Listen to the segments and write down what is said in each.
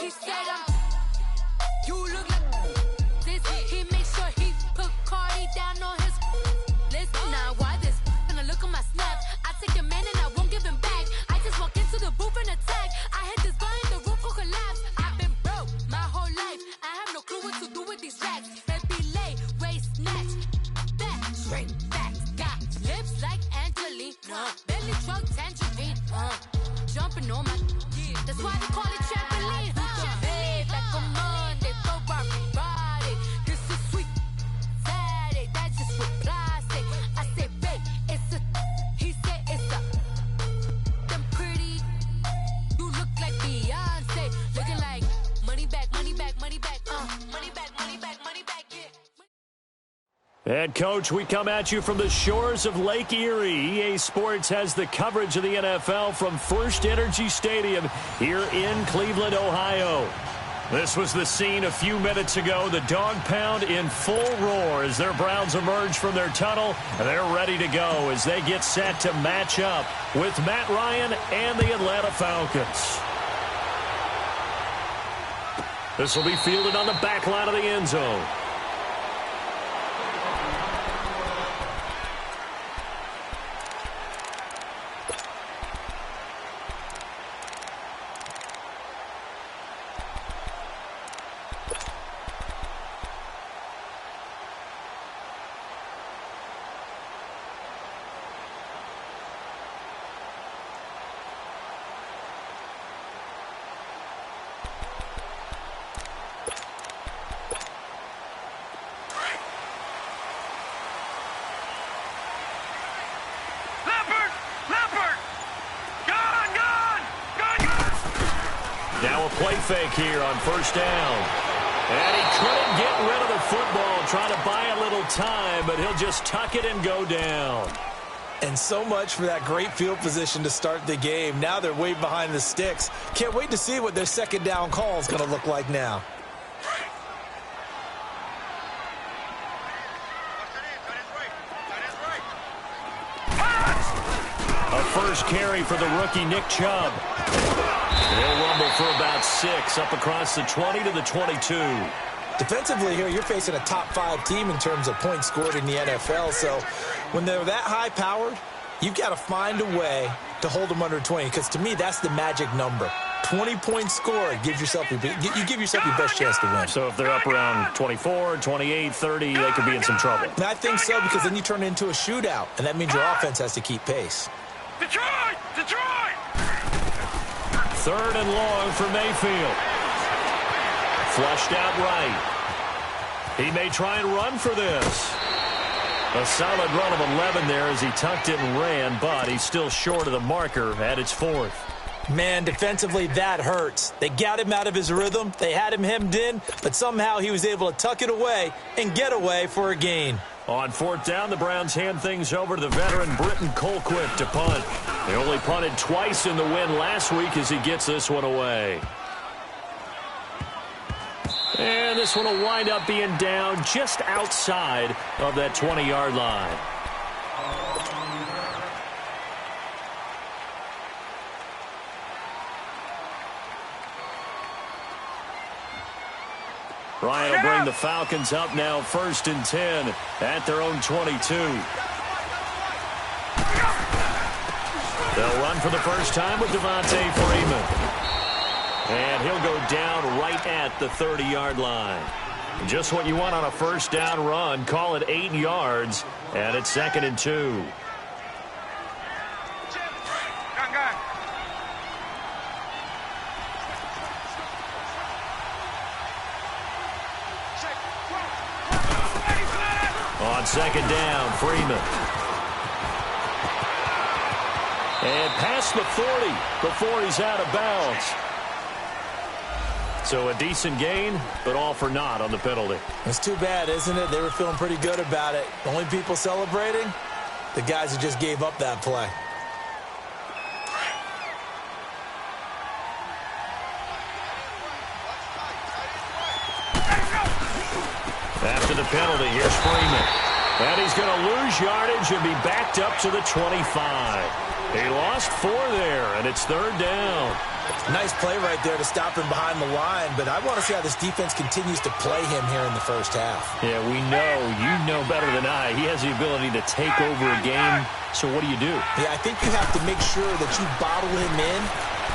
He said, you look like this. He makes sure he put Cardi down on his list. Now, why this? Gonna look at my snap. I take your man and I won't give him back. I just walk into the booth and attack. I hit this button, the roof will collapse. I've been broke my whole life. I have no clue what to do with these racks. Baby lay, waist snatch. Back, straight back. Got lips like Angelina. Belly truck tangerine. Jumping on my. That's why they call it trampoline. Babe, like a Monday, Ferrari body. This is sweet. Saturday, that's just with plastic. I say, babe, it's a. He said it's a. Them pretty. You look like Beyonce. Looking like money back, money back, money back. Money back, money back, money back, yeah. And, Coach, we come at you from the shores of Lake Erie. EA Sports has the coverage of the NFL from First Energy Stadium here in Cleveland, Ohio. This was the scene a few minutes ago. The dog pound in full roar as their Browns emerge from their tunnel. And they're ready to go as they get set to match up with Matt Ryan and the Atlanta Falcons. This will be fielded on the back line of the end zone. Now a play fake here on first down. And he couldn't get rid of the football, trying to buy a little time, but he'll just tuck it and go down. And so much for that great field position to start the game. Now they're way behind the sticks. Can't wait to see what their second down call is going to look like now. A first carry for the rookie Nick Chubb. They'll rumble for about 6 up across the 20 to the 22. Defensively here, you're facing a top-5 team in terms of points scored in the NFL. So when they're that high-powered, you've got to find a way to hold them under 20. Because to me, that's the magic number. 20 points scored gives yourself you give yourself your best chance to win. So if they're up around 24, 28, 30, they could be in some trouble. And I think so, because then you turn it into a shootout, and that means your offense has to keep pace. Detroit! Detroit! Third and long for Mayfield. Flushed out right. He may try and run for this. A solid run of 11 there as he tucked it and ran, but he's still short of the marker at its 4th. Man, defensively, that hurts. They got him out of his rhythm. They had him hemmed in, but somehow he was able to tuck it away and get away for a gain. On 4th down, the Browns hand things over to the veteran Britton Colquitt to punt. They only punted twice in the win last week as he gets this one away. And this one will wind up being down just outside of that 20-yard line. Ryan will bring the Falcons up now 1st and 10 at their own 22. They'll run for the first time with Devontae Freeman. And he'll go down right at the 30-yard line. Just what you want on a first down run. Call it 8 yards, and it's 2nd and 2. On 2nd down, Freeman. And past the 40 before he's out of bounds. So a decent gain, but all for naught on the penalty. It's too bad, isn't it? They were feeling pretty good about it. The only people celebrating, the guys who just gave up that play. After the penalty, here's Freeman. And he's going to lose yardage and be backed up to the 25. He lost 4 there, and it's 3rd down. Nice play right there to stop him behind the line, but I want to see how this defense continues to play him here in the first half. Yeah, we know. You know better than I. He has the ability to take over a game, so what do you do? Yeah, I think you have to make sure that you bottle him in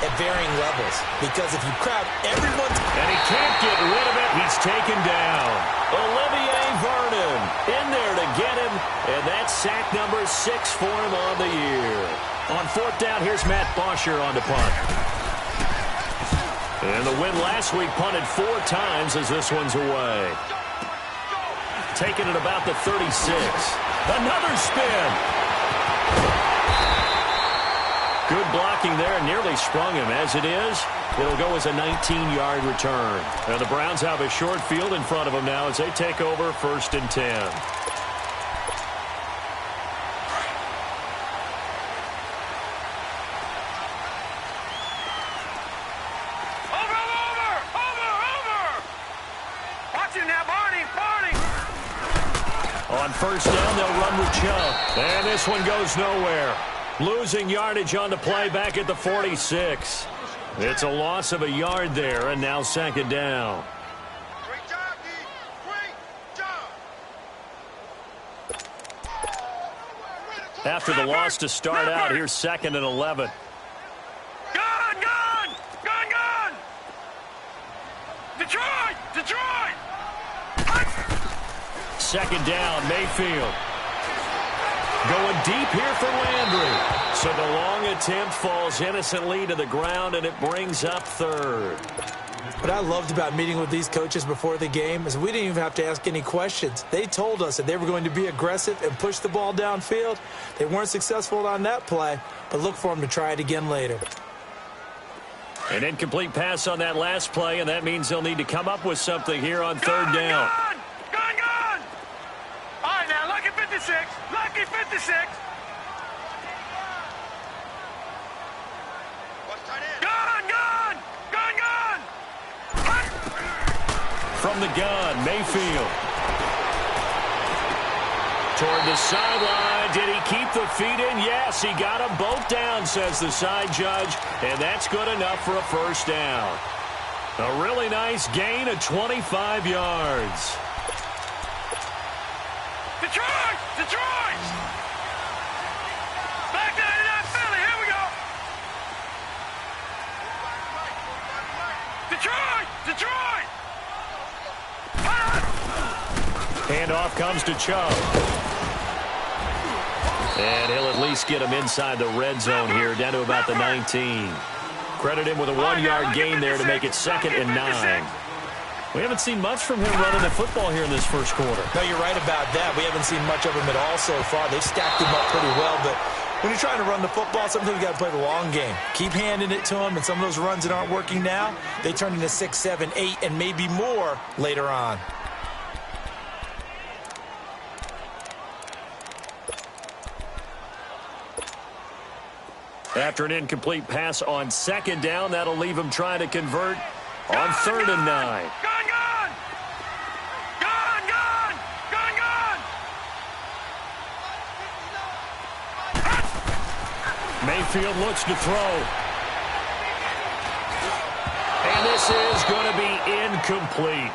at varying levels, because if you crowd everyone's... And he can't get rid of it. He's taken down. Olivier Vernon in there to get him, and that's sack number 6 for him on the year. On 4th down, here's Matt Bosher on the punt. And the win last week punted 4 times as this one's away. Taking it about the 36. Another spin. Good blocking there, nearly sprung him. As it is, it'll go as a 19-yard return. And the Browns have a short field in front of them now as they take over 1st and 10. On 1st down, they'll run with Chubb. And this one goes nowhere. Losing yardage on the play back at the 46. It's a loss of a yard there, and now 2nd down. Great job, D. Great job. After the loss to start out, here's 2nd and 11. Gun! Detroit! 2nd down, Mayfield. Going deep here for Landry. So the long attempt falls innocently to the ground, and it brings up 3rd. What I loved about meeting with these coaches before the game is we didn't even have to ask any questions. They told us that they were going to be aggressive and push the ball downfield. They weren't successful on that play, but look for them to try it again later. An incomplete pass on that last play, and that means they'll need to come up with something here on 3rd down. Gun! All right, now, lucky 56. Lucky 56. Gun! From the gun, Mayfield. Toward the sideline. Did he keep the feet in? Yes, he got them both down, says the side judge. And that's good enough for a 1st down. A really nice gain of 25 yards. Detroit! Back down to that Philly. Here we go. Detroit! Handoff comes to Chubb. And he'll at least get him inside the red zone here, down to about the 19. Credit him with a 1-yard gain there to make it 2nd and 9. We haven't seen much from him running the football here in this 1st quarter. No, you're right about that. We haven't seen much of him at all so far. They've stacked him up pretty well, but when you're trying to run the football, sometimes you got to play the long game. Keep handing it to him, and some of those runs that aren't working now, they turn into 6, 7, 8, and maybe more later on. After an incomplete pass on 2nd down, that'll leave him trying to convert on 3rd and 9. Gun! Mayfield looks to throw. And this is going to be incomplete.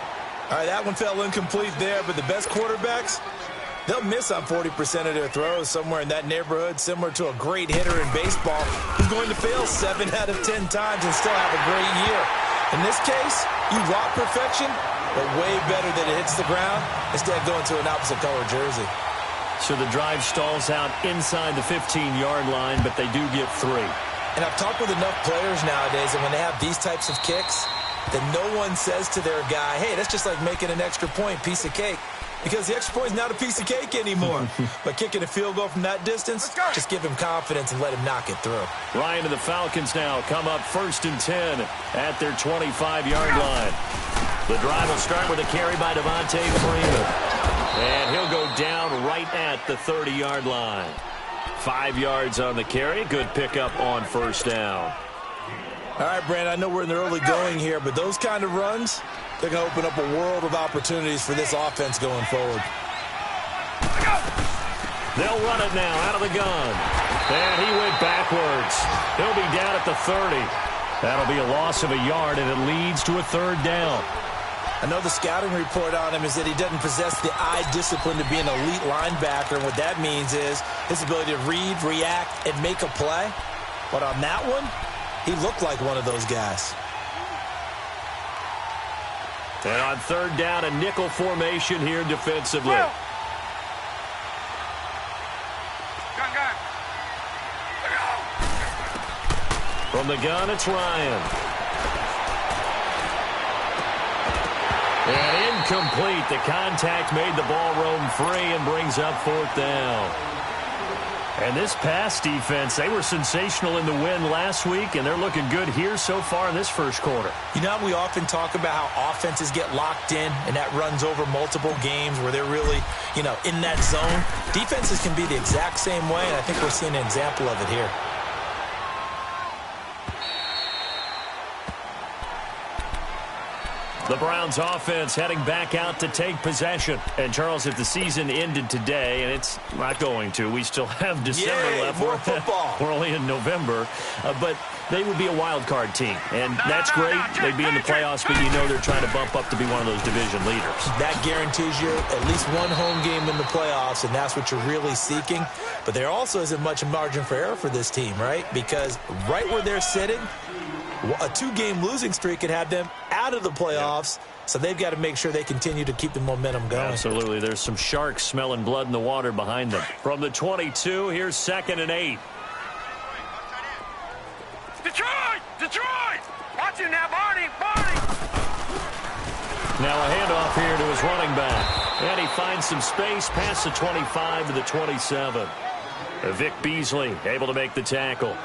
All right, that one fell incomplete there, but the best quarterbacks, they'll miss on 40% of their throws, somewhere in that neighborhood, similar to a great hitter in baseball who's going to fail 7 out of 10 times and still have a great year. In this case, you want perfection, but way better than it hits the ground instead of going to an opposite color jersey. So the drive stalls out inside the 15-yard line, but they do get 3. And I've talked with enough players nowadays, and when they have these types of kicks, that no one says to their guy, hey, that's just like making an extra point, piece of cake. Because the extra point is not a piece of cake anymore. But kicking a field goal from that distance, just give him confidence and let him knock it through. Ryan and the Falcons now come up 1st and 10 at their 25-yard line. The drive will start with a carry by Devontae Freeman. And he'll go down right at the 30-yard line. 5 yards on the carry. Good pickup on 1st down. All right, Brand, I know we're in the early going here, but those kind of runs, they're going to open up a world of opportunities for this offense going forward. They'll run it now out of the gun. And he went backwards. He'll be down at the 30. That'll be a loss of a yard, and it leads to a third down. I know the scouting report on him is that he doesn't possess the eye discipline to be an elite linebacker. And what that means is his ability to read, react, and make a play. But on that one, he looked like one of those guys. And on third down, a nickel formation here defensively. From the gun, it's Ryan. And incomplete. The contact made the ball roam free and brings up fourth down. And this pass defense, they were sensational in the win last week, and they're looking good here so far in this first quarter. You know, we often talk about how offenses get locked in, and that runs over multiple games where they're really, in that zone. Defenses can be the exact same way, and I think we're seeing an example of it here. The Browns offense heading back out to take possession. And, Charles, if the season ended today, and it's not going to, we still have December left. More football. We're only in November. But they would be a wild card team. And that's great. They'd be in the playoffs, but they're trying to bump up to be one of those division leaders. That guarantees you at least one home game in the playoffs, and that's what you're really seeking. But there also isn't much margin for error for this team, right? Because right where they're sitting, a two-game losing streak could have them out of the playoffs, so they've got to make sure they continue to keep the momentum going. Absolutely. There's some sharks smelling blood in the water behind them. From the 22, here's 2nd and 8. Detroit! Detroit! Watch it now, Barney! Barney! Now a handoff here to his running back. And he finds some space past the 25 to the 27. Vic Beasley able to make the tackle.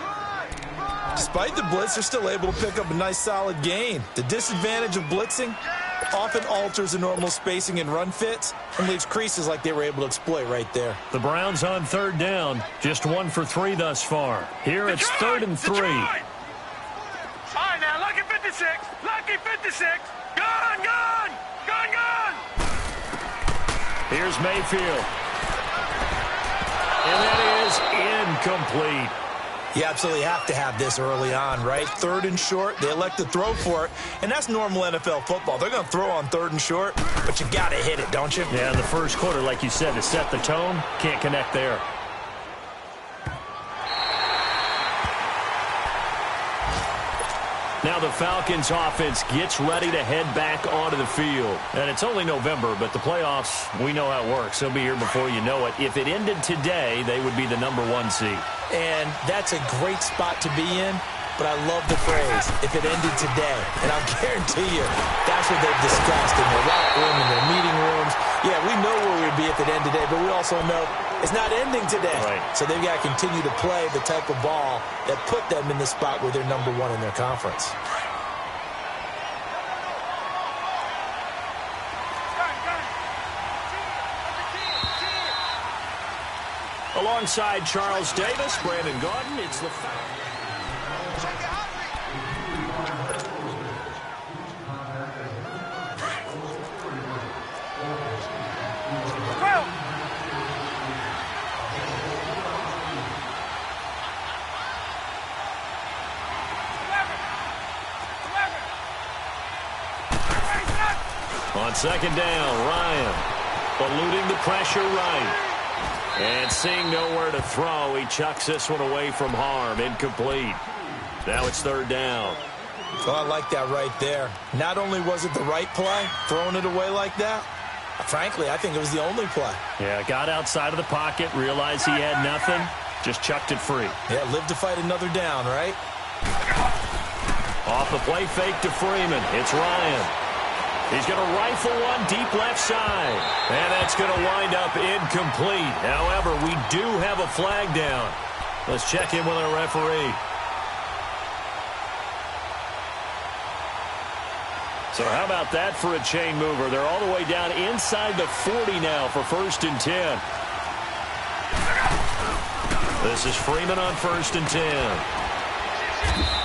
Despite the blitz, they're still able to pick up a nice solid gain. The disadvantage of blitzing often alters the normal spacing and run fits and leaves creases like they were able to exploit right there. The Browns on third down, just 1 for 3 thus far. Here it's Detroit, 3rd and 3. Detroit. All right, now, lucky 56. Lucky 56. Gun, gun, gun, gun. Here's Mayfield. And that is incomplete. You absolutely have to have this early on, right? 3rd and short, they elect to throw for it, and that's normal NFL football. They're going to throw on 3rd and short, but you got to hit it, don't you? Yeah, in the first quarter, like you said, to set the tone, can't connect there. Now the Falcons offense gets ready to head back onto the field. And it's only November, but the playoffs, we know how it works. They'll be here before you know it. If it ended today, they would be the number 1 seed. And that's a great spot to be in, but I love the phrase, if it ended today. And I'll guarantee you, that's what they've discussed in their locker room, in their meeting rooms. Yeah, we know where we'd be if it ended today, but we also know it's not ending today. Right. So they've got to continue to play the type of ball that put them in the spot where they're number 1 in their conference. Alongside Charles Davis, Brandon Gordon, it's the on 2nd down, Ryan eluding the pressure right. And seeing nowhere to throw, he chucks this one away from harm. Incomplete. Now it's 3rd down. Well, I like that right there. Not only was it the right play, throwing it away like that, frankly, I think it was the only play. Yeah, got outside of the pocket, realized he had nothing, just chucked it free. Yeah, live to fight another down, right? Off the play fake to Freeman. It's Ryan. He's going to rifle one deep left side. And that's going to wind up incomplete. However, we do have a flag down. Let's check in with our referee. So how about that for a chain mover? They're all the way down inside the 40 now for 1st and 10. This is Freeman on 1st and 10.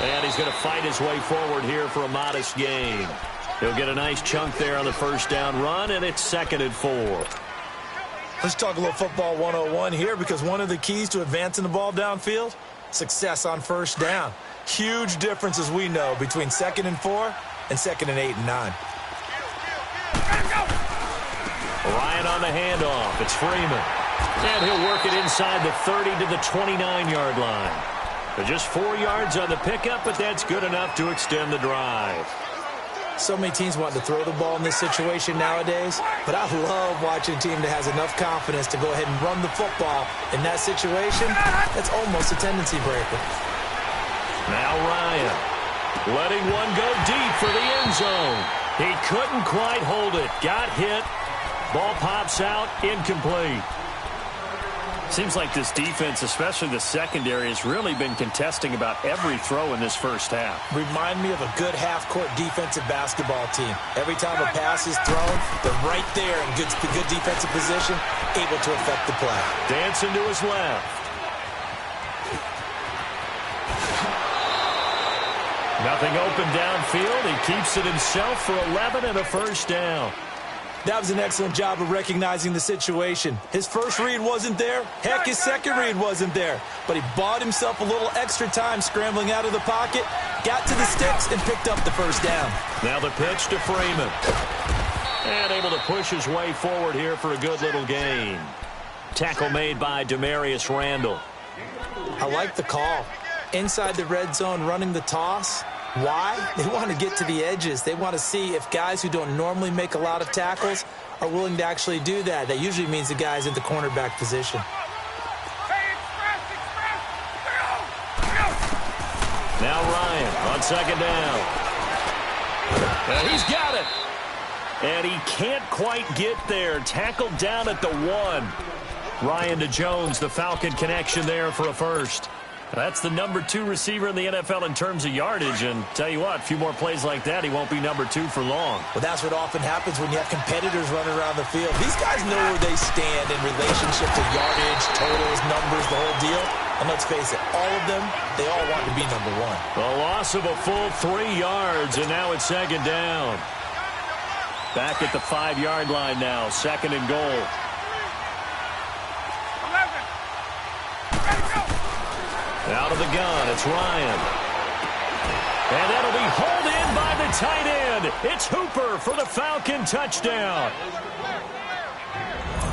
And he's going to fight his way forward here for a modest gain. He'll get a nice chunk there on the 1st down run, and it's 2nd and 4. Let's talk a little football 101 here, because one of the keys to advancing the ball downfield, success on first down. Huge difference, as we know, between 2nd and 4 and 2nd and 8 and 9. Ryan on the handoff. It's Freeman. And he'll work it inside the 30 to the 29-yard line. They're just 4 yards on the pickup, but that's good enough to extend the drive. So many teams want to throw the ball in this situation nowadays, but I love watching a team that has enough confidence to go ahead and run the football in that situation. That's almost a tendency breaker. Now Ryan, letting one go deep for the end zone. He couldn't quite hold it. Got hit. Ball pops out, incomplete. Seems like this defense, especially the secondary, has really been contesting about every throw in this first half. Remind me of a good half-court defensive basketball team. Every time a pass is thrown, they're right there in good defensive position, able to affect the play. Dancing to his left. Nothing open downfield. He keeps it himself for 11 and a first down. That was an excellent job of recognizing the situation. His first read wasn't there. Heck, his second read wasn't there. But he bought himself a little extra time scrambling out of the pocket, got to the sticks, and picked up the first down. Now the pitch to Freeman. And able to push his way forward here for a good little gain. Tackle made by Demarius Randall. I like the call. Inside the red zone, running the toss. Why? They want to get to the edges. They want to see if guys who don't normally make a lot of tackles are willing to actually do that. That usually means the guy's in the cornerback position. Now Ryan on second down. And he's got it. And he can't quite get there. Tackled down at the 1. Ryan to Jones, the Falcon connection there for a first. That's the number 2 receiver in the NFL in terms of yardage, and tell you what, a few more plays like that, he won't be number 2 for long. Well, that's what often happens when you have competitors running around the field. These guys know where they stand in relationship to yardage, totals, numbers, the whole deal. And let's face it, all of them, they all want to be number 1. A loss of a full 3 yards, and now it's second down. Back at the 5-yard line now, second and goal. Out of the gun, it's Ryan. And that'll be hauled in by the tight end. It's Hooper for the Falcon touchdown.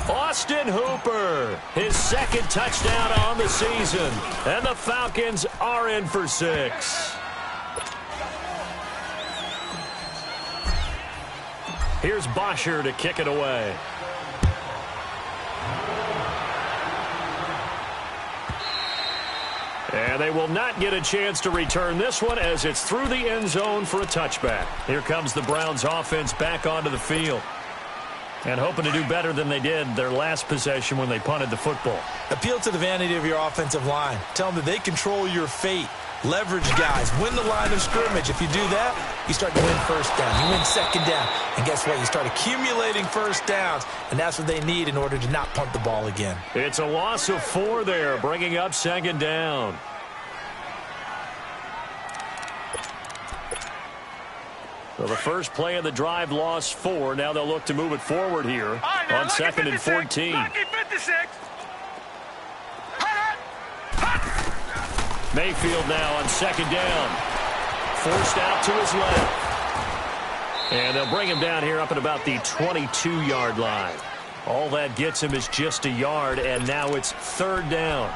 Austin Hooper, his second touchdown on the season. And the Falcons are in for 6. Here's Bosher to kick it away. And they will not get a chance to return this one as it's through the end zone for a touchback. Here comes the Browns offense back onto the field. And hoping to do better than they did their last possession when they punted the football. Appeal to the vanity of your offensive line. Tell them that they control your fate. Leverage guys. Win the line of scrimmage. If you do that, you start to win first down. You win second down. And guess what? You start accumulating first downs. And that's what they need in order to not punt the ball again. It's a loss of 4 there, bringing up second down. So the first play of the drive lost 4. Now they'll look to move it forward here on second and 14. Mayfield now on second down. Forced out to his left. And they'll bring him down here up at about the 22-yard line. All that gets him is just a yard, and now it's third down.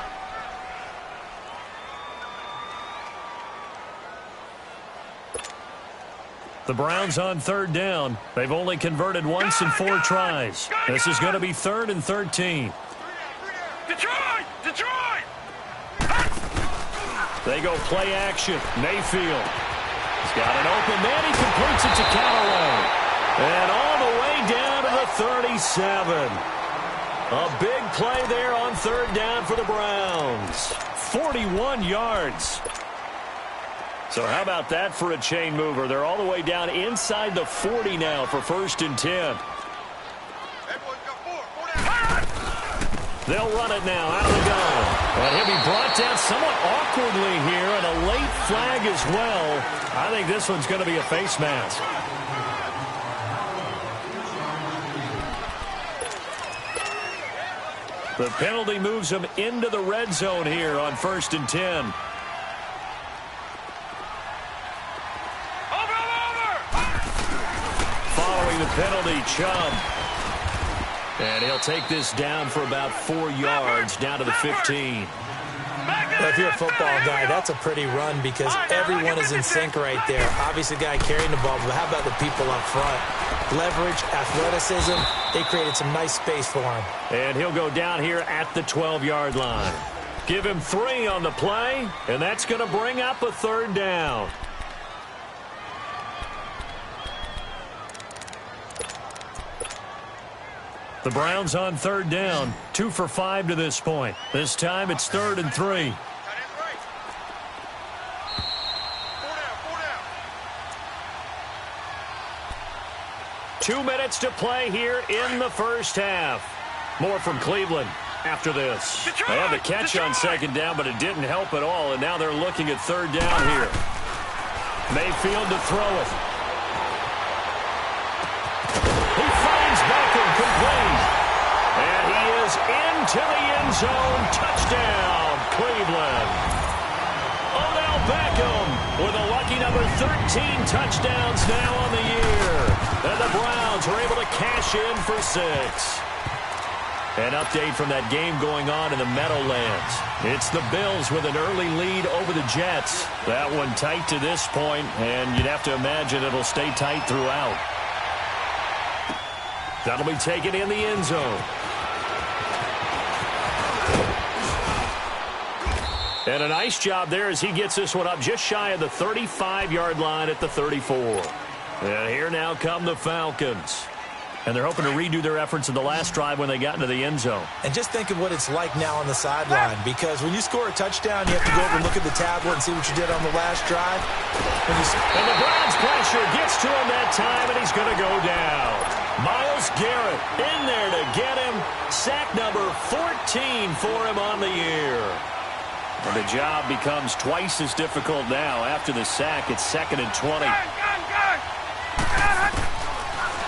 The Browns on third down. They've only converted once in 4 tries. This is going to be 3rd and 13. Detroit! They go play action. Mayfield. He's got an open man. He completes it to Callaway. And all the way down to the 37. A big play there on third down for the Browns. 41 yards. So how about that for a chain mover? They're all the way down inside the 40 now for 1st and 10. They'll run it now out of the gun. And he'll be brought down somewhat awkwardly here, and a late flag as well. I think this one's going to be a face mask. The penalty moves them into the red zone here on 1st and 10. Following the penalty, Chubb. And he'll take this down for about 4 yards, down to the 15. Well, if you're a football guy, that's a pretty run because everyone is in sync right there. Obviously, the guy carrying the ball, but how about the people up front? Leverage, athleticism, they created some nice space for him. And he'll go down here at the 12-yard line. Give him 3 on the play, and that's going to bring up a 3rd down. The Browns on 3rd down, 2 for 5 to this point. This time it's 3rd and 3. 2 minutes to play here in the first half. More from Cleveland after this. They had the catch on 2nd down, but it didn't help at all, and now they're looking at 3rd down here. Mayfield to throw it. He finds Beckham complete. And he is into the end zone. Touchdown, Cleveland. Odell Beckham with a lucky number 13 touchdowns now on the year. And the Browns are able to cash in for 6. An update from that game going on in the Meadowlands. It's the Bills with an early lead over the Jets. That one tight to this point, and you'd have to imagine it'll stay tight throughout. That'll be taken in the end zone. And a nice job there as he gets this one up just shy of the 35-yard line at the 34. And here now come the Falcons. And they're hoping to redo their efforts in the last drive when they got into the end zone. And just think of what it's like now on the sideline, because when you score a touchdown, you have to go over and look at the tablet and see what you did on the last drive. And the Browns pressure gets to him that time, and he's going to go down. Myles Garrett in there to get him. Sack number 14 for him on the year. And the job becomes twice as difficult now. After the sack, it's 2nd and 20.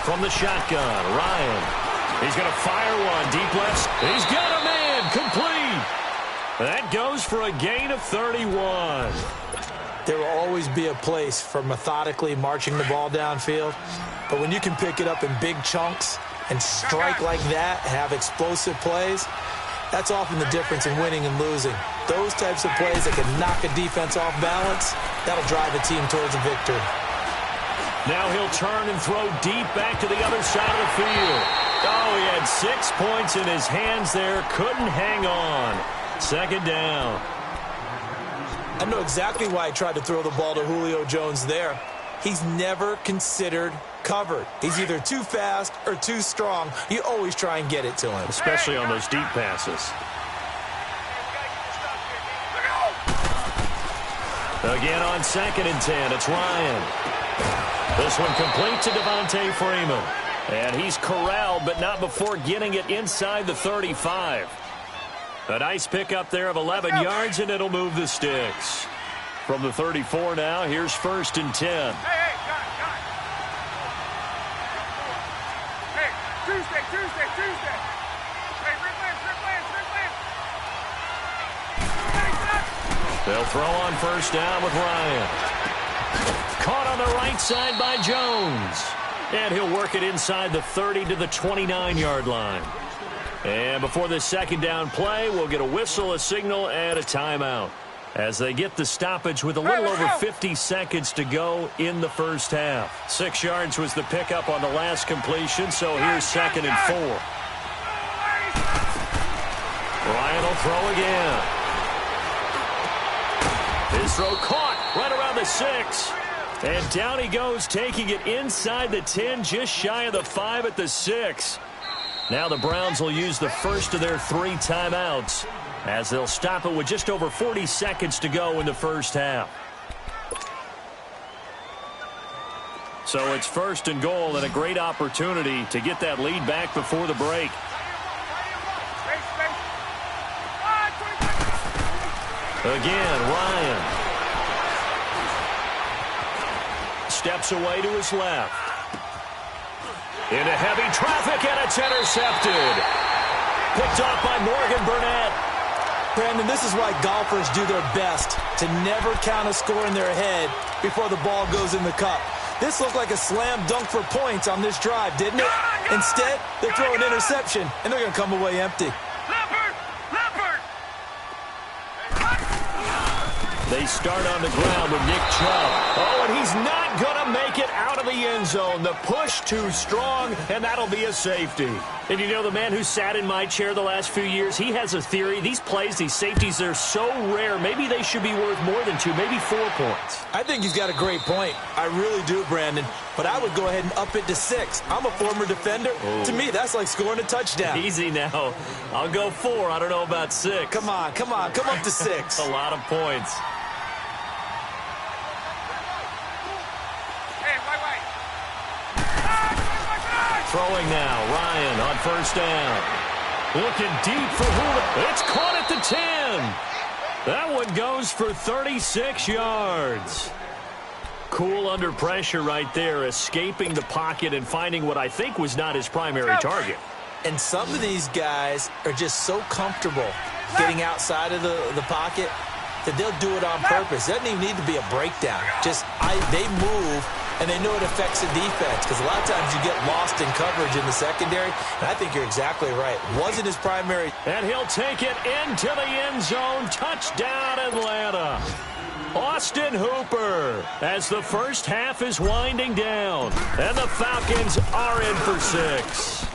From the shotgun, Ryan. He's going to fire one deep left. He's got a man complete. That goes for a gain of 31. There will always be a place for methodically marching the ball downfield. But when you can pick it up in big chunks and strike like that, have explosive plays, that's often the difference in winning and losing. Those types of plays that can knock a defense off balance, that'll drive a team towards a victory. Now he'll turn and throw deep back to the other side of the field. Oh, he had 6 points in his hands there. Couldn't hang on. 2nd down. I know exactly why he tried to throw the ball to Julio Jones there. He's never considered covered. He's either too fast or too strong. You always try and get it to him. Especially on those deep passes. Again on 2nd and 10, it's Ryan. This one complete to Devontae Freeman. And he's corralled, but not before getting it inside the 35. A nice pickup there of 11 yards, and it'll move the sticks. From the 34 now, here's 1st and 10. Hey, Tuesday. They'll throw on 1st down with Ryan. Caught on the right side by Jones. And he'll work it inside the 30 to the 29-yard line. And before this 2nd down play, we'll get a whistle, a signal, and a timeout. As they get the stoppage with a little over 50 seconds to go in the first half. 6 yards was the pickup on the last completion, so here's 2nd and 4. Ryan will throw again. His throw caught right around the 6. And down he goes, taking it inside the 10, just shy of the 5 at the 6. Now the Browns will use the first of their 3 timeouts as they'll stop it with just over 40 seconds to go in the first half. So it's 1st and goal and a great opportunity to get that lead back before the break. Again, Ryan. Steps away to his left. Into heavy traffic, and it's intercepted. picked off by Morgan Burnett. Brandon, this is why golfers do their best to never count a score in their head before the ball goes in the cup. This looked like a slam dunk for points on this drive, didn't it? Instead, they're throwing interception, and they're going to come away empty. They start on the ground with Nick Chubb. Oh, and he's not going to make it out of the end zone. The push too strong, and that'll be a safety. And you know, the man who sat in my chair the last few years, he has a theory. These plays, these safeties, they're so rare. Maybe they should be worth more than 2, maybe 4 points. I think he's got a great point. I really do, Brandon. But I would go ahead and up it to 6. I'm a former defender. Oh. To me, that's like scoring a touchdown. Easy now. I'll go 4. I don't know about 6. Come on. Come up to 6. A lot of points. Throwing now, Ryan on first down. Looking deep for Hula. It's caught at the 10. That one goes for 36 yards. Cool under pressure right there, escaping the pocket and finding what I think was not his primary target. And some of these guys are just so comfortable getting outside of the pocket that they'll do it on purpose. It doesn't even need to be a breakdown. They move, and they know it affects the defense, because a lot of times you get lost in coverage in the secondary, and I think you're exactly right. Wasn't his primary. And he'll take it into the end zone. Touchdown, Atlanta. Austin Hooper, as the first half is winding down, and the Falcons are in for 6.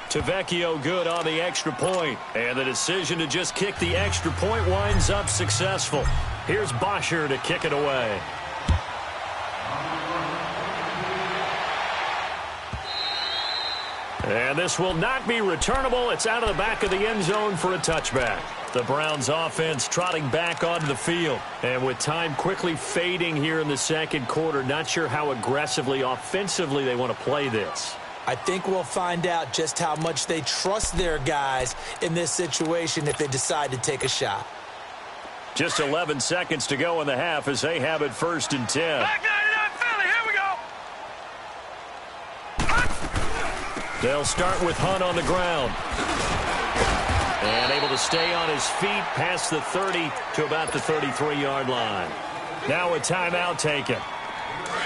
Tavecchio good on the extra point, and the decision to just kick the extra point winds up successful. Here's Bosher to kick it away. And this will not be returnable. It's out of the back of the end zone for a touchback. The Browns offense trotting back onto the field. And with time quickly fading here in the second quarter, not sure how aggressively, offensively they want to play this. I think we'll find out just how much they trust their guys in this situation if they decide to take a shot. Just 11 seconds to go in the half as they have it 1st and 10. They'll start with Hunt on the ground. And able to stay on his feet past the 30 to about the 33-yard line. Now a timeout taken.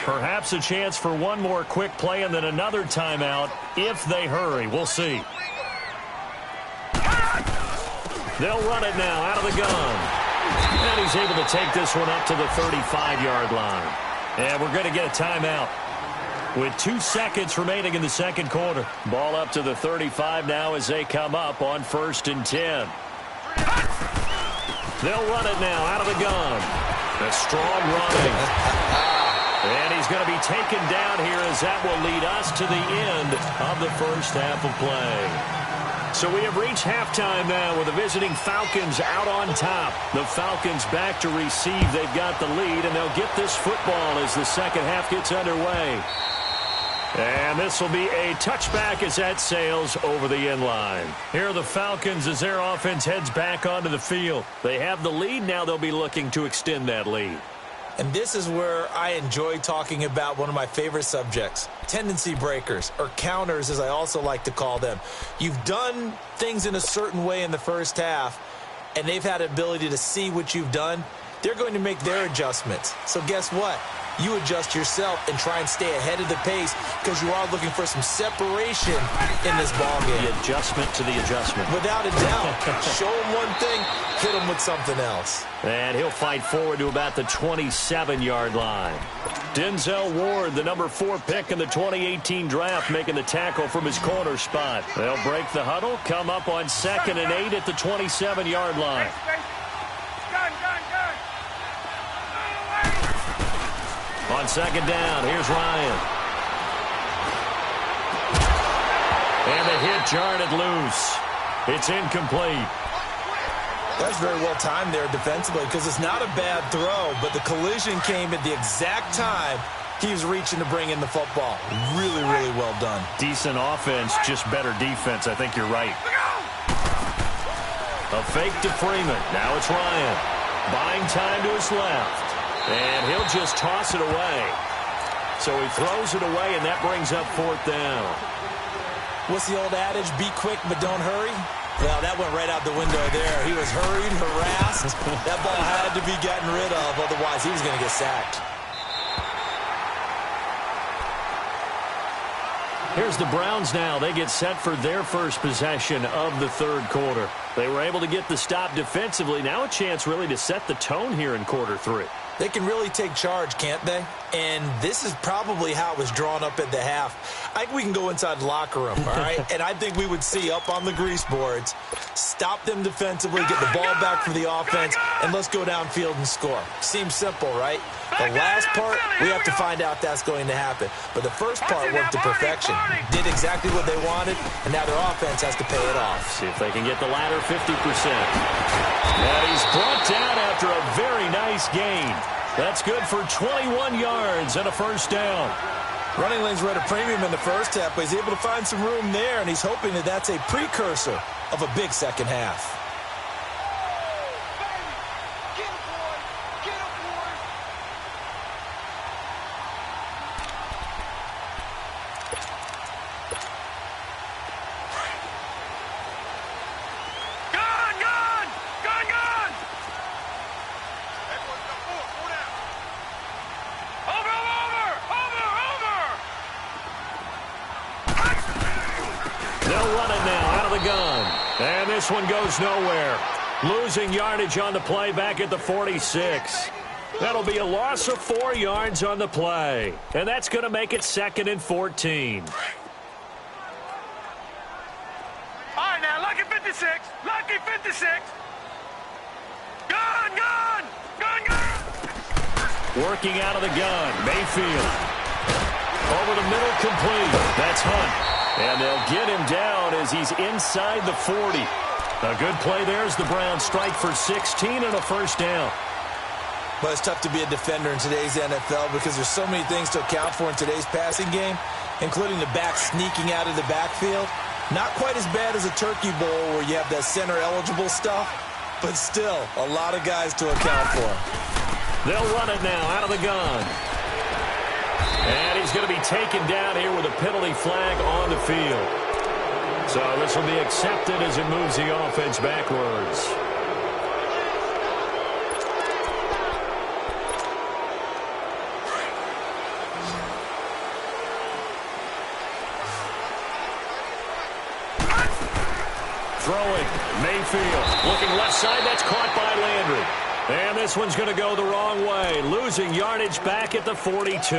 Perhaps a chance for one more quick play and then another timeout if they hurry. We'll see. They'll run it now out of the gun. And he's able to take this one up to the 35-yard line. And we're going to get a timeout. With 2 seconds remaining in the second quarter. Ball up to the 35 now as they come up on 1st and 10. They'll run it now out of the gun. A strong running. And he's going to be taken down here as that will lead us to the end of the first half of play. So we have reached halftime now with the visiting Falcons out on top. The Falcons back to receive. They've got the lead, and they'll get this football as the second half gets underway. And this will be a touchback as that sails over the end line. Here are the Falcons as their offense heads back onto the field. They have the lead. Now they'll be looking to extend that lead. And this is where I enjoy talking about one of my favorite subjects, tendency breakers, or counters as I also like to call them. You've done things in a certain way in the first half, and they've had the ability to see what you've done. They're going to make their adjustments. So guess what? You adjust yourself and try and stay ahead of the pace because you are looking for some separation in this ballgame. The adjustment to the adjustment. Without a doubt. Show them one thing, hit them with something else. And he'll fight forward to about the 27-yard line. Denzel Ward, the number 4 pick in the 2018 draft, making the tackle from his corner spot. They'll break the huddle, come up on 2nd and 8 at the 27-yard line. On 2nd down, here's Ryan. And the hit jarred it loose. It's incomplete. That's very well timed there defensively because it's not a bad throw, but the collision came at the exact time he was reaching to bring in the football. Really, really well done. Decent offense, just better defense. I think you're right. A fake to Freeman. Now it's Ryan. Buying time to his left. And he'll just toss it away. So he throws it away, and that brings up 4th down. What's the old adage? Be quick, but don't hurry. Well, that went right out the window there. He was hurried, harassed. That ball had to be gotten rid of, otherwise he was going to get sacked. Here's the Browns now. They get set for their first possession of the third quarter. They were able to get the stop defensively. Now a chance really to set the tone here in quarter three. They can really take charge, can't they? And this is probably how it was drawn up at the half. I think we can go inside the locker room, all right? And I think we would see up on the grease boards, stop them defensively, get the ball back for the offense, and let's go downfield and score. Seems simple, right? The last part, we have to find out if that's going to happen. But the first part worked to perfection. Did exactly what they wanted, and now their offense has to pay it off. See if they can get the latter 50%. And he's brought down after a very nice gain. That's good for 21 yards and a first down. Running lanes were at a premium in the first half, but he's able to find some room there, and he's hoping that that's a precursor of a big second half. This one goes nowhere. Losing yardage on the play back at the 46. That'll be a loss of 4 yards on the play. And that's going to make it 2nd and 14. All right, now, lucky 56. Lucky 56. Gun, gun, gun, gun. Working out of the gun. Mayfield. Over the middle, complete. That's Hunt. And they'll get him down as he's inside the 40. A good play there as the Browns strike for 16 and a first down. But it's tough to be a defender in today's NFL because there's so many things to account for in today's passing game, including the back sneaking out of the backfield. Not quite as bad as a turkey bowl where you have that center-eligible stuff, but still a lot of guys to account for. They'll run it now out of the gun. And he's going to be taken down here with a penalty flag on the field. So this will be accepted as it moves the offense backwards. Throwing, Mayfield. Looking left side, that's caught by Landry. And this one's going to go the wrong way. Losing yardage back at the 42.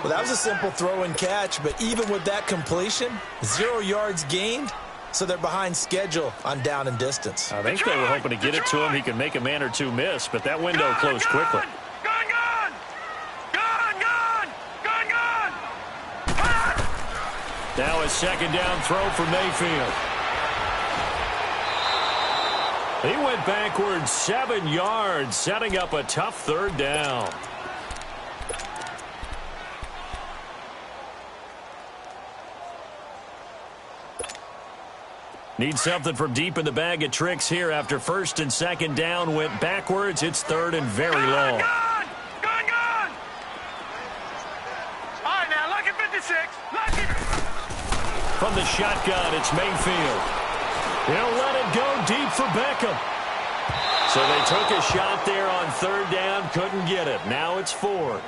Well, that was a simple throw and catch, but even with that completion, 0 yards gained, so they're behind schedule on down and distance. I think they were hoping to get it to him. He could make a man or two miss, but that window closed quickly. Gun, gun! Gun, gun! Gun, gun! Now a second down throw for Mayfield. He went backwards 7 yards, setting up a tough third down. Need something from deep in the bag of tricks here after first and second down went backwards. It's third and very long. Gun, gun, gun! All right, now, lucky 56. Lucky. From the shotgun, it's Mayfield. He'll let it go deep for Beckham. So they took a shot there on third down, couldn't get it. Now it's fourth.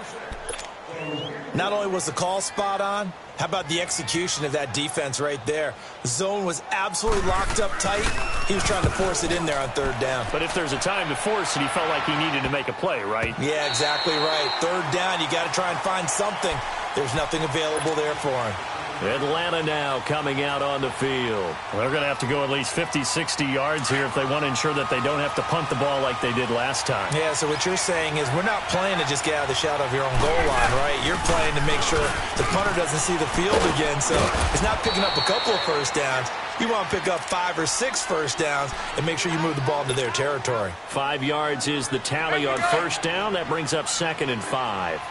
Not only was the call spot on, how about the execution of that defense right there? The zone was absolutely locked up tight. He was trying to force it in there on third down. But if there's a time to force it, he felt like he needed to make a play, right? Yeah, exactly right. Third down, you got to try and find something. There's nothing available there for him. Atlanta now coming out on the field. They're going to have to go at least 50, 60 yards here if they want to ensure that they don't have to punt the ball like they did last time. Yeah, so what you're saying is we're not playing to just get out of the shadow of your own goal line, right? You're playing to make sure the punter doesn't see the field again. So it's not picking up a couple of first downs. You want to pick up 5 or 6 first downs and make sure you move the ball into their territory. 5 yards is the tally on first down. That brings up 2nd and 5.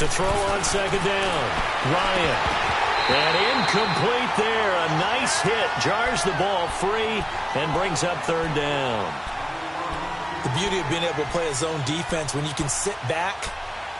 To throw on second down, Ryan. And incomplete there. A nice hit. Jars the ball free and brings up third down. The beauty of being able to play a zone defense when you can sit back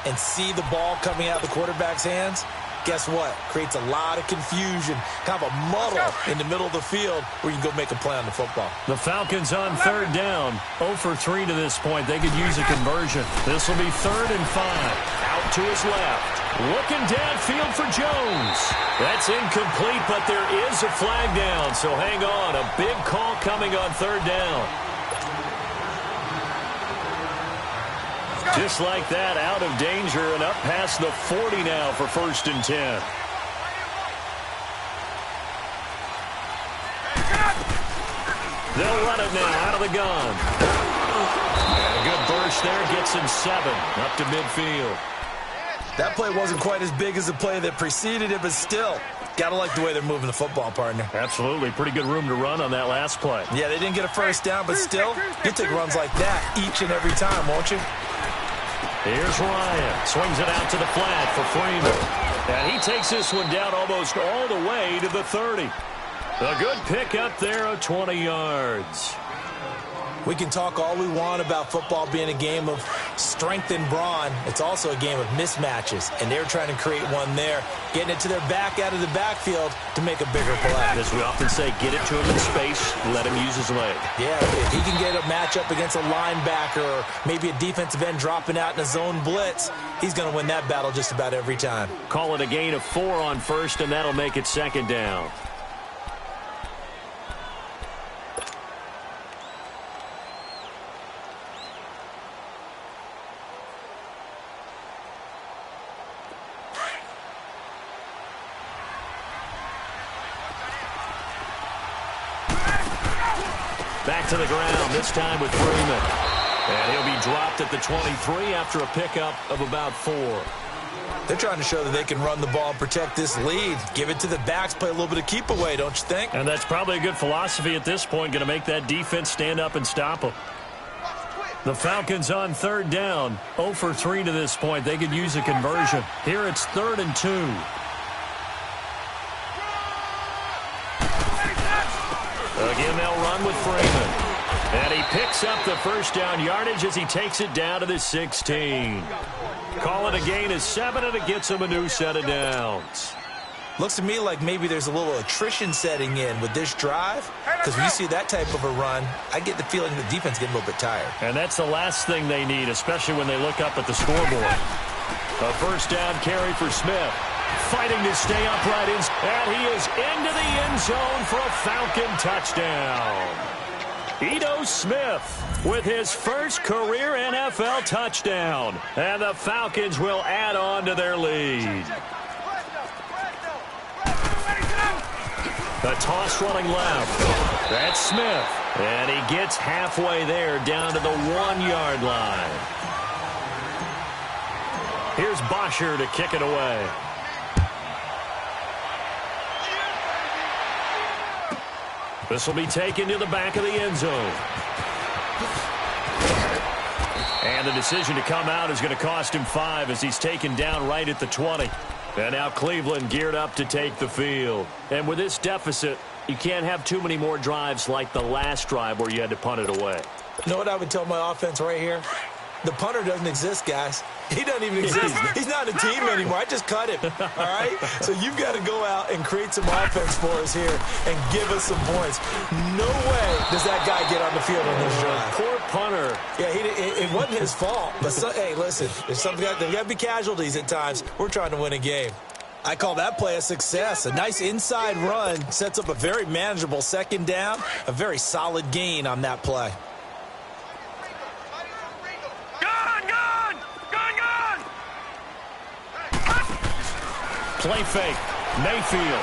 and see the ball coming out of the quarterback's hands, guess what? Creates a lot of confusion, kind of a muddle in the middle of the field where you can go make a play on the football. The Falcons on third down. 0 for 3 to this point. They could use a conversion. This will be 3rd and 5. Out to his left. Looking downfield for Jones. That's incomplete, but there is a flag down. So hang on. A big call coming on third down. Just like that, out of danger and up past the 40 now for 1st and 10. They'll run it now out of the gun. And a good burst there gets him 7 up to midfield. That play wasn't quite as big as the play that preceded it, but still, got to like the way they're moving the football, partner. Absolutely. Pretty good room to run on that last play. Yeah, they didn't get a first down, but still, you take runs like that each and every time, won't you? Here's Ryan. Swings it out to the flat for Freeman. And he takes this one down almost all the way to the 30. A good pick up there of 20 yards. We can talk all we want about football being a game of strength and brawn. It's also a game of mismatches, and they're trying to create one there, getting it to their back out of the backfield to make a bigger play. As we often say, get it to him in space, let him use his leg. Yeah, if he can get a matchup against a linebacker or maybe a defensive end dropping out in a zone blitz, he's going to win that battle just about every time. Call it a gain of 4 on 1st, and that'll make it 2nd down. Back to the ground, this time with Freeman. And he'll be dropped at the 23 after a pickup of about 4. They're trying to show that they can run the ball and protect this lead. Give it to the backs, play a little bit of keep away, don't you think? And that's probably a good philosophy at this point, going to make that defense stand up and stop them. The Falcons on third down. 0 for 3 to this point. They could use a conversion. Here it's 3rd and 2. Again, they'll run with Freeman. And he picks up the first down yardage as he takes it down to the 16. Call it a gain of 7, and it gets him a new set of downs. Looks to me like maybe there's a little attrition setting in with this drive, because when you see that type of a run, I get the feeling the defense getting a little bit tired. And that's the last thing they need, especially when they look up at the scoreboard. A first down carry for Smith. Fighting to stay upright, and he is into the end zone for a Falcon touchdown. Ito Smith with his first career NFL touchdown. And the Falcons will add on to their lead. The toss running left. That's Smith. And he gets halfway there down to the 1-yard line. Here's Bosher to kick it away. This will be taken to the back of the end zone. And the decision to come out is going to cost him 5 as he's taken down right at the 20. And now Cleveland geared up to take the field. And with this deficit, you can't have too many more drives like the last drive where you had to punt it away. You know what I would tell my offense right here? The punter doesn't exist, guys. He doesn't even exist. He's not a team anymore. I just cut him, all right? So you've got to go out and create some offense for us here and give us some points. No way does that guy get on the field on this drive. Poor punter. Yeah, it wasn't his fault. But, hey, listen, there's got to be casualties at times. We're trying to win a game. I call that play a success. A nice inside run sets up a very manageable second down, a very solid gain on that play. Play fake. Mayfield.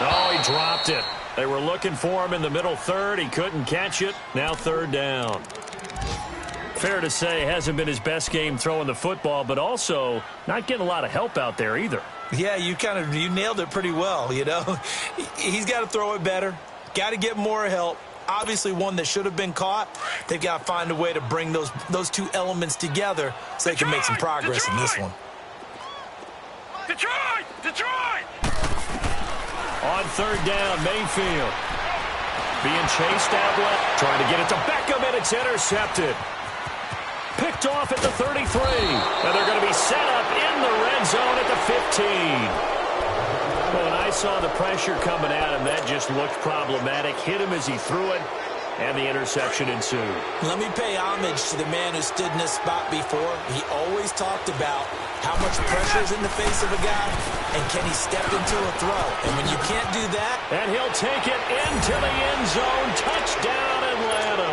Oh, he dropped it. They were looking for him in the middle third. He couldn't catch it. Now third down. Fair to say, hasn't been his best game throwing the football, but also not getting a lot of help out there either. Yeah, you nailed it pretty well, you know. He's got to throw it better. Got to get more help. Obviously one that should have been caught. They've got to find a way to bring those two elements together so they can make some progress in this one. Detroit! On third down, Mayfield. Being chased out left. Trying to get it to Beckham, and it's intercepted. Picked picked off at the 33. And they're going to be set up in the red zone at the 15. Well, when I saw the pressure coming at him, that just looked problematic. Hit him as he threw it, and the interception ensued. Let me pay homage to the man who stood in this spot before. He always talked about how much pressure is in the face of a guy, and can he step into a throw? And when you can't do that... And he'll take it into the end zone. Touchdown, Atlanta.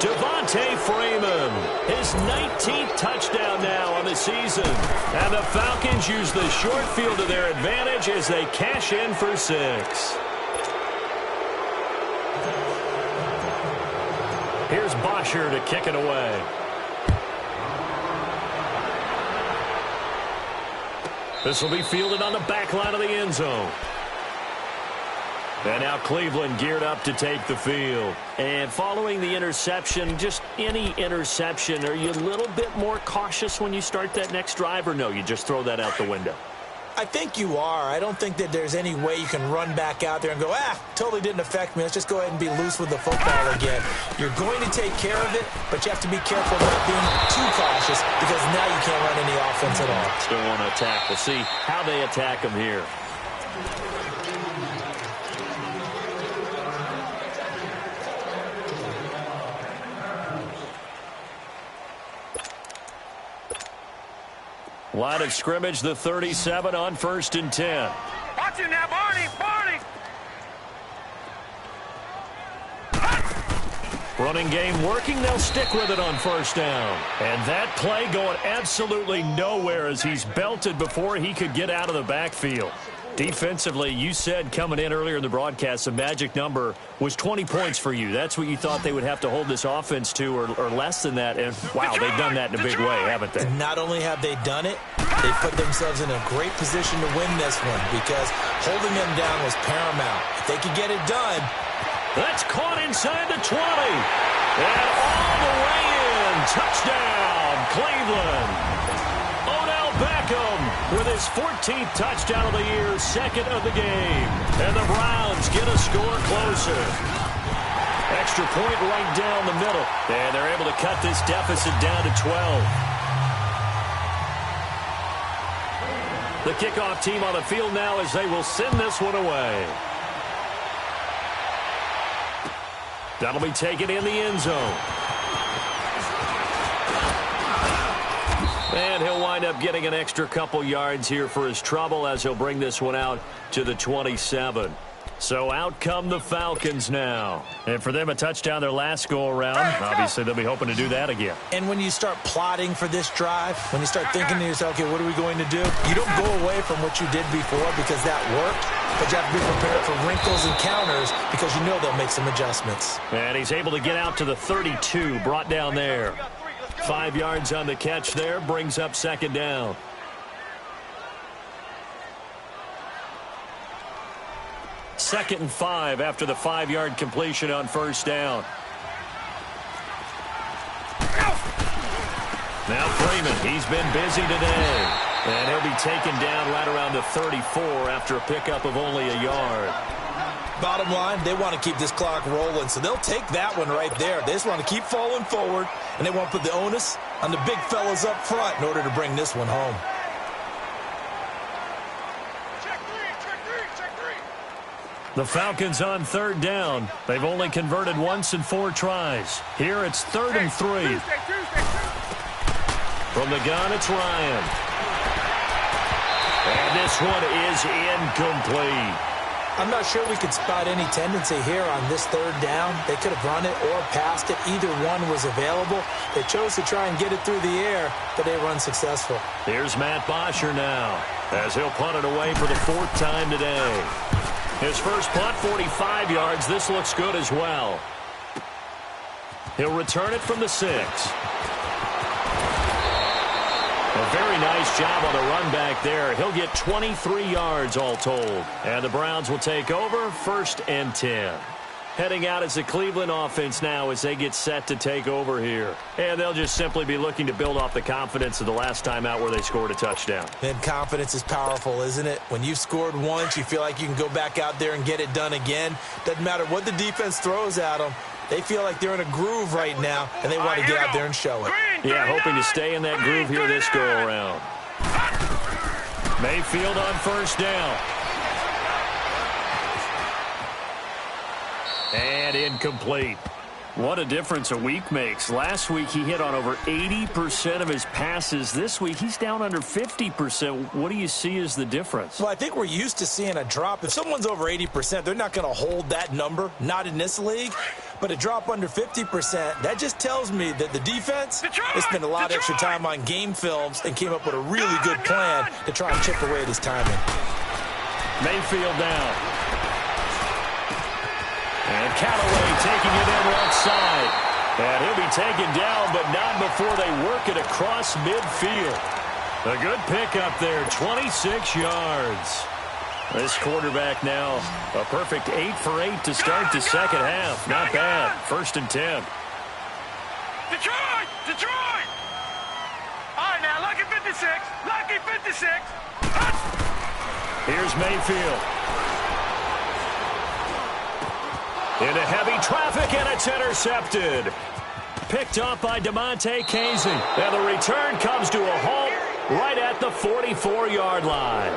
Devontae Freeman, his 19th touchdown now on the season. And the Falcons use the short field to their advantage as they cash in for 6. Here's Bosher to kick it away. This will be fielded on the back line of the end zone. And now Cleveland geared up to take the field. And following the interception, just any interception, are you a little bit more cautious when you start that next drive, or no, you just throw that out the window? I think you are. I don't think that there's any way you can run back out there and go, totally didn't affect me. Let's just go ahead and be loose with the football again. You're going to take care of it, but you have to be careful not being too cautious because now you can't run any offense at all. Still want to attack. We'll see how they attack him here. Line of scrimmage, the 37 on 1st and 10. Watch him now, Barney! Running game working. They'll stick with it on 1st down. And that play going absolutely nowhere as he's belted before he could get out of the backfield. Defensively, you said coming in earlier in the broadcast, the magic number was 20 points for you. That's what you thought they would have to hold this offense to, or less than that. And, wow, they've done that in a big way, haven't they? And not only have they done it, they put themselves in a great position to win this one because holding them down was paramount. If they could get it done. That's caught inside the 20. And all the way in. Touchdown, Cleveland. Beckham with his 14th touchdown of the year, 2nd of the game. And the Browns get a score closer. Extra point right down the middle. And they're able to cut this deficit down to 12. The kickoff team on the field now as they will send this one away. That'll be taken in the end zone. And he'll wind up getting an extra couple yards here for his trouble as he'll bring this one out to the 27. So out come the Falcons now. And for them, a touchdown their last go-around. Obviously, they'll be hoping to do that again. And when you start plotting for this drive, when you start thinking to yourself, okay, what are we going to do? You don't go away from what you did before because that worked. But you have to be prepared for wrinkles and counters because you know they'll make some adjustments. And he's able to get out to the 32, brought down there. 5 yards on the catch there, brings up 2nd down. Second and 5 after the 5-yard completion on 1st down. Now Freeman, he's been busy today. And he'll be taken down right around the 34 after a pickup of only a yard. Bottom line, they want to keep this clock rolling, so they'll take that one right there. They just want to keep falling forward, and they want to put the onus on the big fellas up front in order to bring this one home. Check three. The Falcons on 3rd down. They've only converted once in 4 tries. Here it's 3rd and 3. Tuesday. From the gun, it's Ryan. And this one is incomplete. I'm not sure we could spot any tendency here on this 3rd down. They could have run it or passed it. Either one was available. They chose to try and get it through the air, but they were unsuccessful. Here's Matt Bosher now as he'll punt it away for the 4th time today. His first punt, 45 yards. This looks good as well. He'll return it from the 6. A very nice job on the run back there. He'll get 23 yards all told. And the Browns will take over 1st and 10. Heading out as the Cleveland offense now as they get set to take over here. And they'll just simply be looking to build off the confidence of the last time out where they scored a touchdown. Then confidence is powerful, isn't it? When you've scored once, you feel like you can go back out there and get it done again. Doesn't matter what the defense throws at them. They feel like they're in a groove right now, and they want to get out there and show it. Green, Yeah, hoping to stay in that groove here this go-around. Mayfield on first down. And incomplete. What a difference a week makes. Last week he hit on over 80% of his passes. This week he's down under 50%. What do you see as the difference? Well, I think we're used to seeing a drop. If someone's over 80%, they're not going to hold that number, not in this league. But a drop under 50%, that just tells me that the defense has spent a lot of extra time on game films and came up with a really good plan to try and chip away at his timing. Mayfield down. And Callaway taking it in left side. And he'll be taken down, but not before they work it across midfield. A good pickup there, 26 yards. This quarterback now a perfect 8 for 8 to start the second half. Not bad. 1st and 10. Detroit! Detroit! All right, now, lucky 56. Lucky 56. Here's Mayfield. Into heavy traffic, and it's intercepted. Picked up by DeMonte Casey. And the return comes to a halt right at the 44-yard line.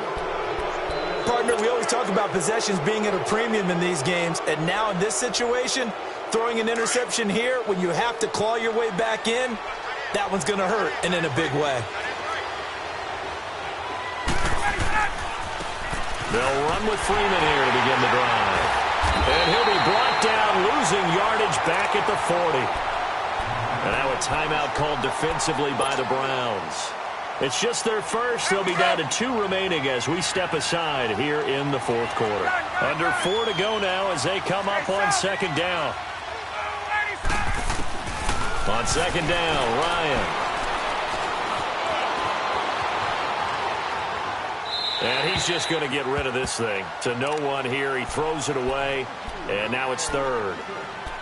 Partner, we always talk about possessions being at a premium in these games, and now in this situation, throwing an interception here when you have to claw your way back in, that one's going to hurt, and in a big way. They'll run with Freeman here to begin the drive. And he'll be brought down, losing yardage back at the 40. And now a timeout called defensively by the Browns. It's just their first. They'll be down to 2 remaining as we step aside here in the 4th quarter. Under 4 to go now as they come up on 2nd down. On 2nd down, Ryan. And he's just going to get rid of this thing. To no one here. He throws it away, and now it's 3rd.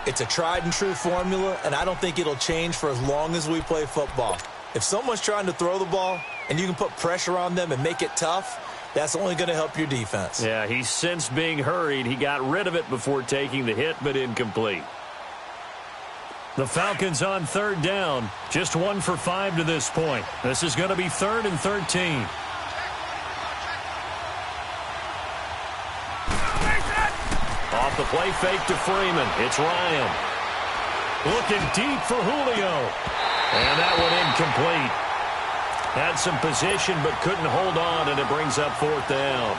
It's a tried-and-true formula, and I don't think it'll change for as long as we play football. If someone's trying to throw the ball and you can put pressure on them and make it tough, that's only going to help your defense. Yeah, he's sensed being hurried. He got rid of it before taking the hit, but incomplete. The Falcons on 3rd down. Just 1 for 5 to this point. This is going to be 3rd and 13. Off the play fake to Freeman. It's Ryan. Looking deep for Julio. And that one incomplete. Had some position but couldn't hold on, and it brings up 4th down.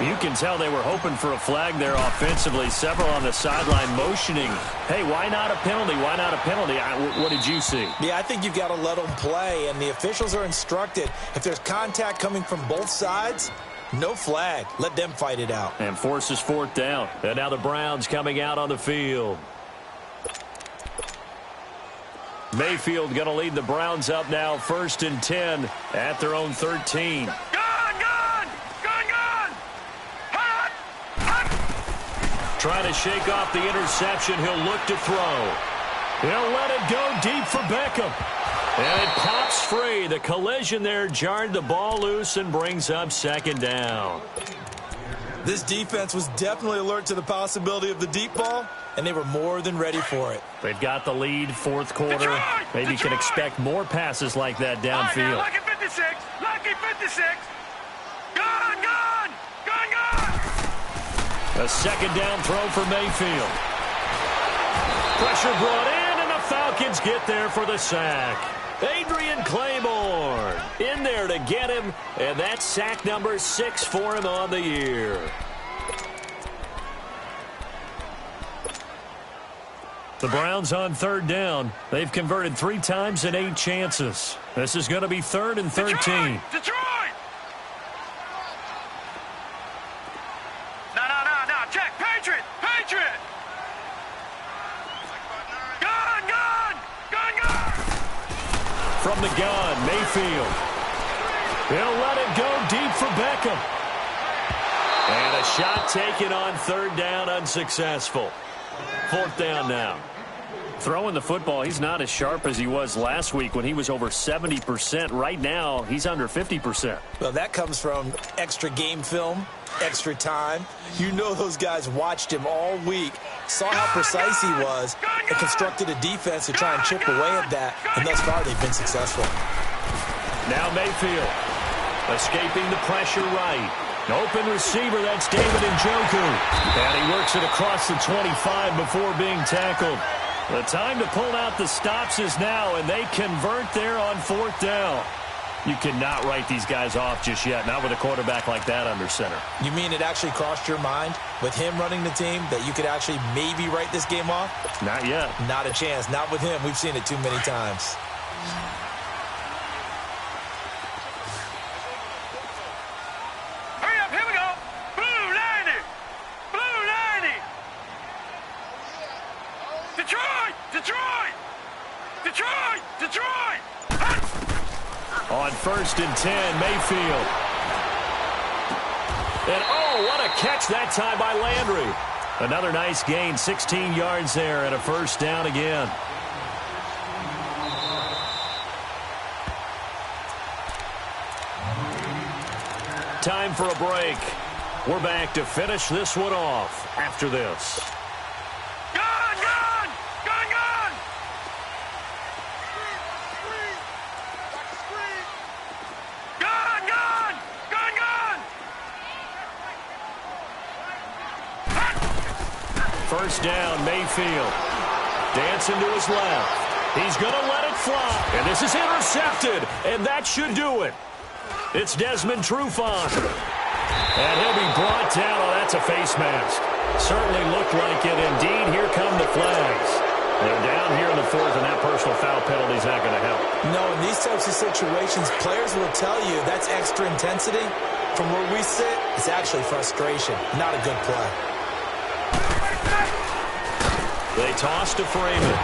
You can tell they were hoping for a flag there offensively. Several on the sideline motioning. Hey, why not a penalty? Why not a penalty? What did you see? Yeah, I think you've got to let them play, and the officials are instructed. If there's contact coming from both sides, no flag. Let them fight it out. And forces 4th down. And now the Browns coming out on the field. Mayfield going to lead the Browns up now 1st and 10 at their own 13. Gone! Hot! Hot! Trying to shake off the interception. He'll look to throw. He'll let it go deep for Beckham. And it pops free. The collision there jarred the ball loose and brings up 2nd down. This defense was definitely alert to the possibility of the deep ball, and they were more than ready for it. They've got the lead, 4th quarter. Maybe can expect more passes like that downfield. Lucky 56. Lucky 56. Gone! A 2nd down throw for Mayfield. Pressure brought in, and the Falcons get there for the sack. Adrian Claiborne in there to get him, and that's sack number 6 for him on the year. The Browns on 3rd down. They've converted 3 times in 8 chances. This is going to be 3rd and 13. Detroit! No, check. Patriot! Gone! From the gun, Mayfield. He'll let it go deep for Beckham. And a shot taken on 3rd down, unsuccessful. 4th down now. Throwing the football, he's not as sharp as he was last week when he was over 70%. Right now, he's under 50%. Well, that comes from extra game film, extra time. You know those guys watched him all week saw how precise he was, and constructed a defense to try and chip away at that, and thus far they've been successful. Now Mayfield escaping the pressure right. Open receiver, that's David Njoku. And he works it across the 25 before being tackled. The time to pull out the stops is now, and they convert there on 4th down. You cannot write these guys off just yet, not with a quarterback like that under center. You mean it actually crossed your mind with him running the team that you could actually maybe write this game off? Not yet. Not a chance. Not with him. We've seen it too many times. Hurry up, here we go. Blue 90. Blue 90. Detroit! Detroit! Detroit! Detroit! On 1st and 10, Mayfield. And oh, what a catch that time by Landry. Another nice gain, 16 yards there, and a 1st down again. Time for a break. We're back to finish this one off after this. Gun, gun! Gun, gun! Gun, gun! Gun, gun! 1st down, Mayfield. Dancing to his left. He's going to let it fly. And this is intercepted. And that should do it. It's Desmond Trufant. And he'll be brought down. Oh, that's a face mask. Certainly looked like it. Indeed, here come the flags. They're down here in the 4th, and that personal foul penalty is not going to help. No, in these types of situations, players will tell you that's extra intensity. From where we sit, it's actually frustration. Not a good play. They toss to Freeman.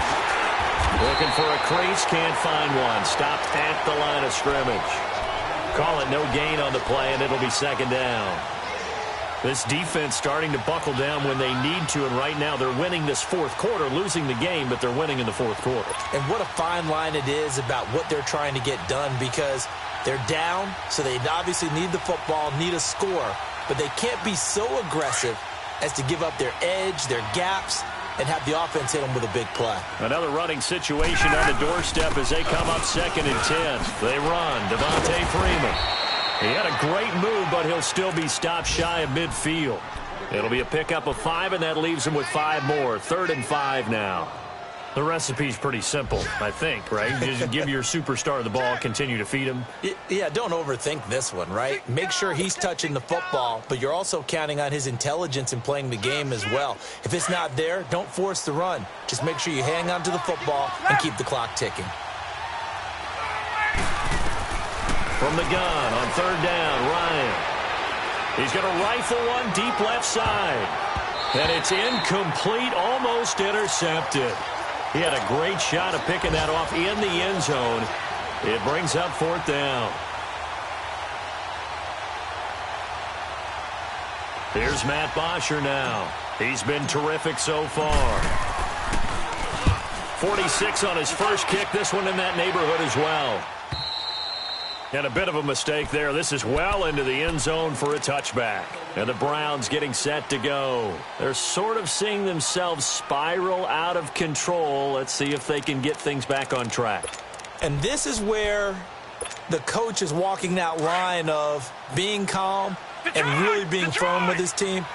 Looking for a crease, can't find one. Stopped at the line of scrimmage. Call it no gain on the play, and it'll be 2nd down. This defense starting to buckle down when they need to, and right now they're winning this 4th quarter, losing the game, but they're winning in the 4th quarter. And what a fine line it is about what they're trying to get done, because they're down, so they obviously need the football, need a score, but they can't be so aggressive as to give up their edge, their gaps, and have the offense hit them with a big play. Another running situation on the doorstep as they come up 2nd and 10. They run. Devontae Freeman. He had a great move, but he'll still be stopped shy of midfield. It'll be a pickup of 5, and that leaves him with 5 more. 3rd and 5 now. The recipe's pretty simple, I think, right? Just give your superstar the ball, continue to feed him. Yeah, don't overthink this one, right? Make sure he's touching the football, but you're also counting on his intelligence in playing the game as well. If it's not there, don't force the run. Just make sure you hang on to the football and keep the clock ticking. From the gun on 3rd down, Ryan. He's going to rifle one deep left side. And it's incomplete, almost intercepted. He had a great shot of picking that off in the end zone. It brings up 4th down. Here's Matt Bosher now. He's been terrific so far. 46 on his first kick. This one in that neighborhood as well. And a bit of a mistake there. This is well into the end zone for a touchback. And the Browns getting set to go. They're sort of seeing themselves spiral out of control. Let's see if they can get things back on track. And this is where the coach is walking that line of being calm and really being firm with his team.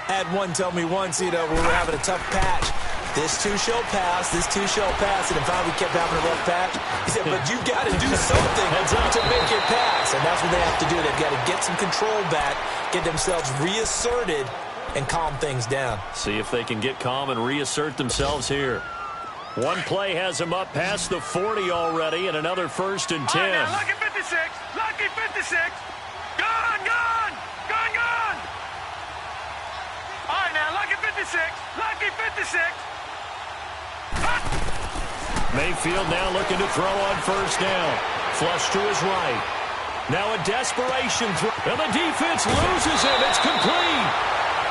I had one tell me once, we were having a tough patch. This too shall pass, this too shall pass. And finally we kept having a rough patch. He said, but you got to do something to make it pass. And that's what they have to do. They've got to get some control back, get themselves reasserted, and calm things down. See if they can get calm and reassert themselves here. One play has them up past the 40 already, and another 1st and 10. All right, now, lucky 56. Lucky 56. Gun, gun! Gun, gun! All right, now, lucky 56. Lucky 56. Mayfield now looking to throw on 1st down. Flush to his right. Now a desperation throw. And the defense loses him. It's complete.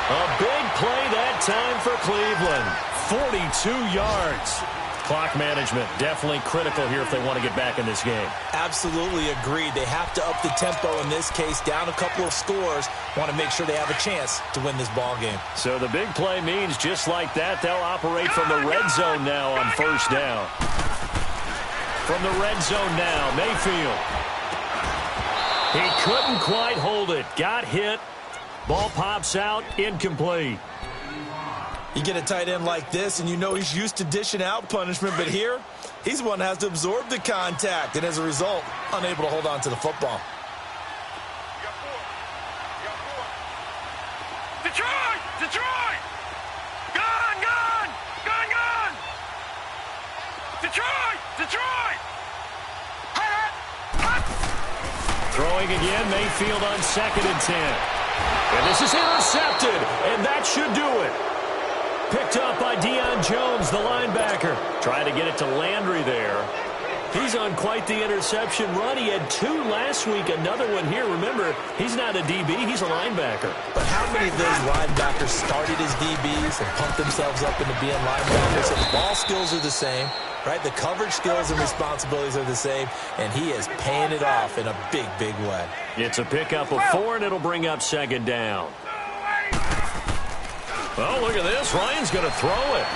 A big play that time for Cleveland. 42 yards. Clock management, definitely critical here if they want to get back in this game. Absolutely agreed. They have to up the tempo in this case, down a couple of scores, want to make sure they have a chance to win this ball game. So the big play means just like that, they'll operate from the red zone now on first down. From the red zone now, Mayfield. He couldn't quite hold it. Got hit. Ball pops out, incomplete. You get a tight end like this, and you know he's used to dishing out punishment, but here, he's the one that has to absorb the contact, and as a result, unable to hold on to the football. Detroit! Detroit! Gone! Gone! Gone! Gone! Detroit! Detroit! Throwing again, Mayfield on 2nd and 10. And this is intercepted, and that should do it. Picked up by Deion Jones, the linebacker. Trying to get it to Landry there. He's on quite the interception run. He had 2 last week, another one here. Remember, he's not a DB, he's a linebacker. But how many of those linebackers started as DBs and pumped themselves up into being linebackers? So the ball skills are the same, right? The coverage skills and responsibilities are the same, and he is paying it off in a big, big way. It's a pickup of 4, and it'll bring up 2nd down. Oh, look at this. Ryan's going to throw it.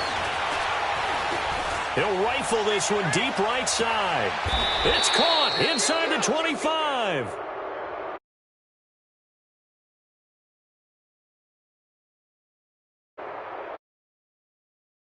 He'll rifle this one deep right side. It's caught inside the 25.